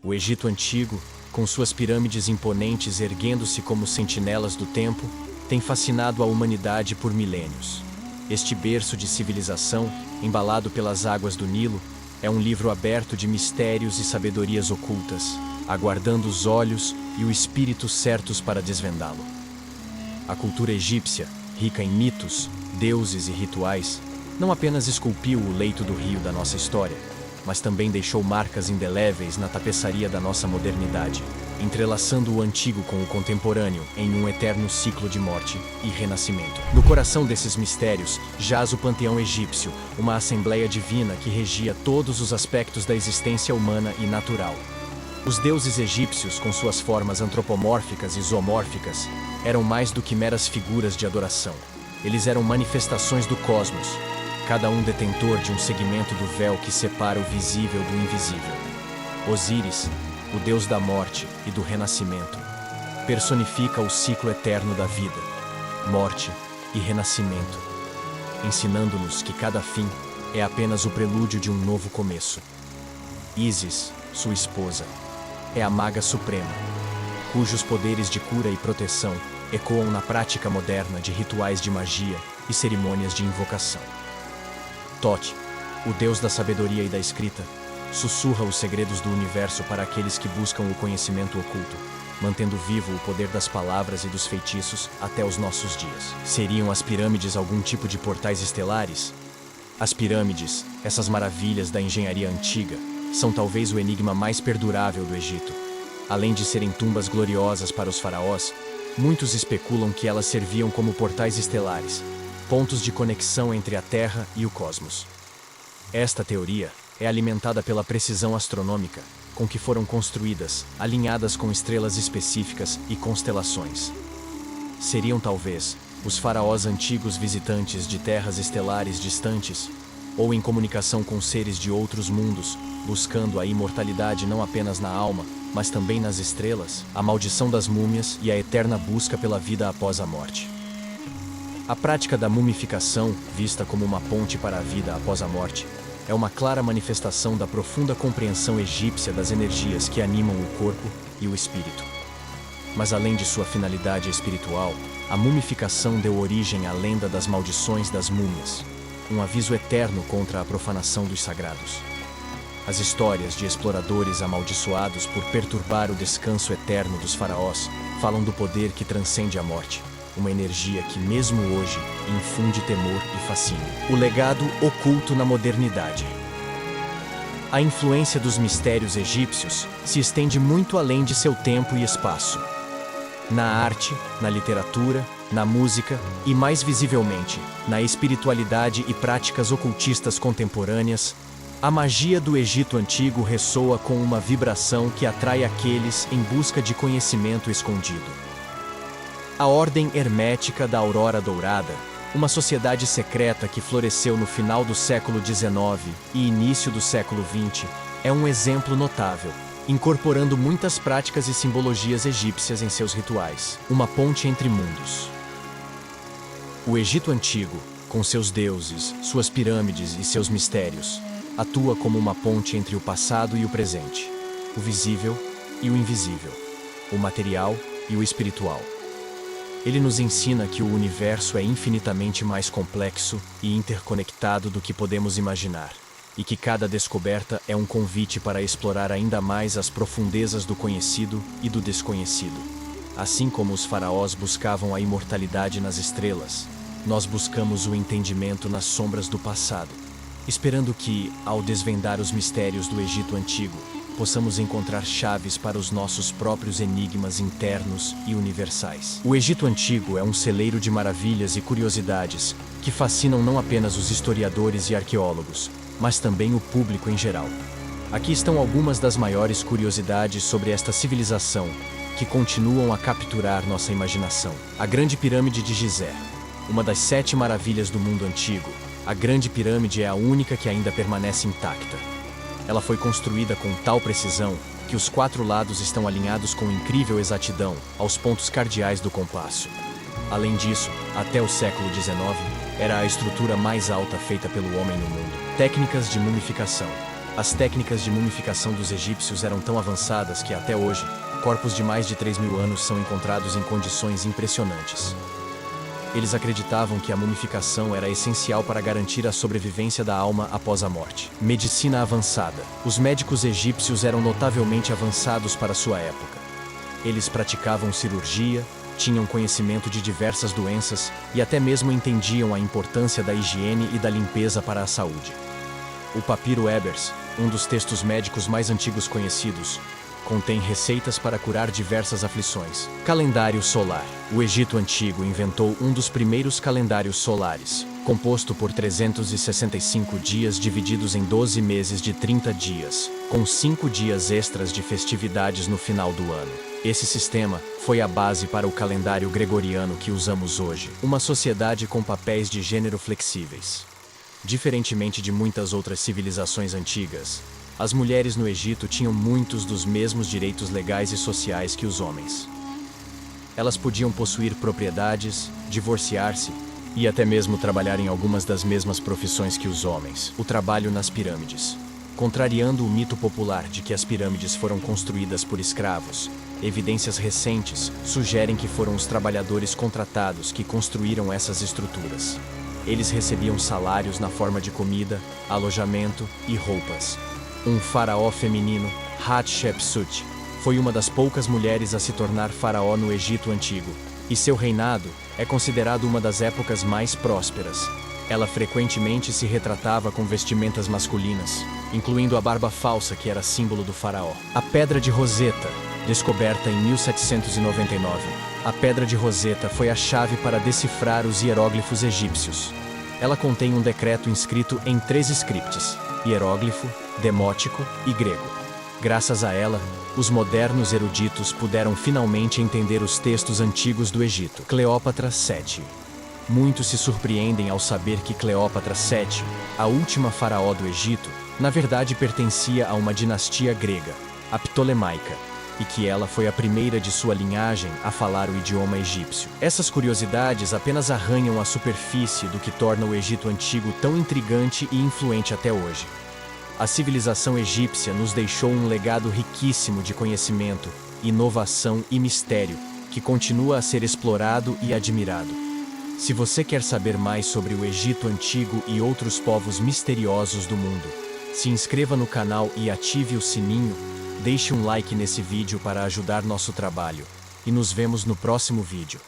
O Egito Antigo, com suas pirâmides imponentes erguendo-se como sentinelas do tempo, tem fascinado a humanidade por milênios. Este berço de civilização, embalado pelas águas do Nilo, é um livro aberto de mistérios e sabedorias ocultas, aguardando os olhos e o espírito certos para desvendá-lo. A cultura egípcia, rica em mitos, deuses e rituais, não apenas esculpiu o leito do rio da nossa história, mas também deixou marcas indeléveis na tapeçaria da nossa modernidade, entrelaçando o antigo com o contemporâneo em um eterno ciclo de morte e renascimento. No coração desses mistérios jaz o panteão egípcio, uma assembleia divina que regia todos os aspectos da existência humana e natural. Os deuses egípcios, com suas formas antropomórficas e zoomórficas, eram mais do que meras figuras de adoração. Eles eram manifestações do cosmos, cada um detentor de um segmento do véu que separa o visível do invisível. Osíris, o deus da morte e do renascimento, personifica o ciclo eterno da vida, morte e renascimento, ensinando-nos que cada fim é apenas o prelúdio de um novo começo. Ísis, sua esposa, é a maga suprema, cujos poderes de cura e proteção ecoam na prática moderna de rituais de magia e cerimônias de invocação. Tote, o deus da sabedoria e da escrita, sussurra os segredos do universo para aqueles que buscam o conhecimento oculto, mantendo vivo o poder das palavras e dos feitiços até os nossos dias. Seriam as pirâmides algum tipo de portais estelares? As pirâmides, essas maravilhas da engenharia antiga, são talvez o enigma mais perdurável do Egito. Além de serem tumbas gloriosas para os faraós, muitos especulam que elas serviam como portais estelares, pontos de conexão entre a Terra e o cosmos. Esta teoria é alimentada pela precisão astronômica com que foram construídas, alinhadas com estrelas específicas e constelações. Seriam talvez os faraós antigos visitantes de terras estelares distantes, ou em comunicação com seres de outros mundos, buscando a imortalidade não apenas na alma, mas também nas estrelas, a maldição das múmias e a eterna busca pela vida após a morte. A prática da mumificação, vista como uma ponte para a vida após a morte, é uma clara manifestação da profunda compreensão egípcia das energias que animam o corpo e o espírito. Mas além de sua finalidade espiritual, a mumificação deu origem à lenda das maldições das múmias, um aviso eterno contra a profanação dos sagrados. As histórias de exploradores amaldiçoados por perturbar o descanso eterno dos faraós falam do poder que transcende a morte, uma energia que mesmo hoje infunde temor e fascínio. O legado oculto na modernidade. A influência dos mistérios egípcios se estende muito além de seu tempo e espaço. Na arte, na literatura, na música e, mais visivelmente, na espiritualidade e práticas ocultistas contemporâneas, a magia do Egito Antigo ressoa com uma vibração que atrai aqueles em busca de conhecimento escondido. A Ordem Hermética da Aurora Dourada, uma sociedade secreta que floresceu no final do século XIX e início do século XX, é um exemplo notável, incorporando muitas práticas e simbologias egípcias em seus rituais, uma ponte entre mundos. O Egito Antigo, com seus deuses, suas pirâmides e seus mistérios, atua como uma ponte entre o passado e o presente, o visível e o invisível, o material e o espiritual. Ele nos ensina que o universo é infinitamente mais complexo e interconectado do que podemos imaginar, e que cada descoberta é um convite para explorar ainda mais as profundezas do conhecido e do desconhecido. Assim como os faraós buscavam a imortalidade nas estrelas, nós buscamos o entendimento nas sombras do passado, esperando que, ao desvendar os mistérios do Egito Antigo, possamos encontrar chaves para os nossos próprios enigmas internos e universais. O Egito Antigo é um celeiro de maravilhas e curiosidades que fascinam não apenas os historiadores e arqueólogos, mas também o público em geral. Aqui estão algumas das maiores curiosidades sobre esta civilização que continuam a capturar nossa imaginação. A Grande Pirâmide de Gizé, uma das 7 maravilhas do mundo antigo. A Grande Pirâmide é a única que ainda permanece intacta. Ela foi construída com tal precisão que os 4 lados estão alinhados com incrível exatidão aos pontos cardeais do compasso. Além disso, até o século XIX, era a estrutura mais alta feita pelo homem no mundo. Técnicas de mumificação. As técnicas de mumificação dos egípcios eram tão avançadas que, até hoje, corpos de mais de 3.000 anos são encontrados em condições impressionantes. Eles acreditavam que a mumificação era essencial para garantir a sobrevivência da alma após a morte. Medicina avançada. Os médicos egípcios eram notavelmente avançados para sua época. Eles praticavam cirurgia, tinham conhecimento de diversas doenças e até mesmo entendiam a importância da higiene e da limpeza para a saúde. O papiro Ebers, um dos textos médicos mais antigos conhecidos, contém receitas para curar diversas aflições. Calendário solar. O Egito Antigo inventou um dos primeiros calendários solares, composto por 365 dias divididos em 12 meses de 30 dias, com 5 dias extras de festividades no final do ano. Esse sistema foi a base para o calendário gregoriano que usamos hoje, uma sociedade com papéis de gênero flexíveis. Diferentemente de muitas outras civilizações antigas, as mulheres no Egito tinham muitos dos mesmos direitos legais e sociais que os homens. Elas podiam possuir propriedades, divorciar-se e até mesmo trabalhar em algumas das mesmas profissões que os homens. O trabalho nas pirâmides. Contrariando o mito popular de que as pirâmides foram construídas por escravos, evidências recentes sugerem que foram os trabalhadores contratados que construíram essas estruturas. Eles recebiam salários na forma de comida, alojamento e roupas. Um faraó feminino, Hatshepsut, foi uma das poucas mulheres a se tornar faraó no Egito Antigo, e seu reinado é considerado uma das épocas mais prósperas. Ela frequentemente se retratava com vestimentas masculinas, incluindo a barba falsa que era símbolo do faraó. A Pedra de Roseta, descoberta em 1799. A Pedra de Roseta foi a chave para decifrar os hieróglifos egípcios. Ela contém um decreto inscrito em 3 scripts: hieróglifo, demótico e grego. Graças a ela, os modernos eruditos puderam finalmente entender os textos antigos do Egito. Cleópatra VII. Muitos se surpreendem ao saber que Cleópatra VII, a última faraó do Egito, na verdade pertencia a uma dinastia grega, a Ptolemaica, e que ela foi a primeira de sua linhagem a falar o idioma egípcio. Essas curiosidades apenas arranham a superfície do que torna o Egito Antigo tão intrigante e influente até hoje. A civilização egípcia nos deixou um legado riquíssimo de conhecimento, inovação e mistério, que continua a ser explorado e admirado. Se você quer saber mais sobre o Egito Antigo e outros povos misteriosos do mundo, se inscreva no canal e ative o sininho, deixe um like nesse vídeo para ajudar nosso trabalho, e nos vemos no próximo vídeo.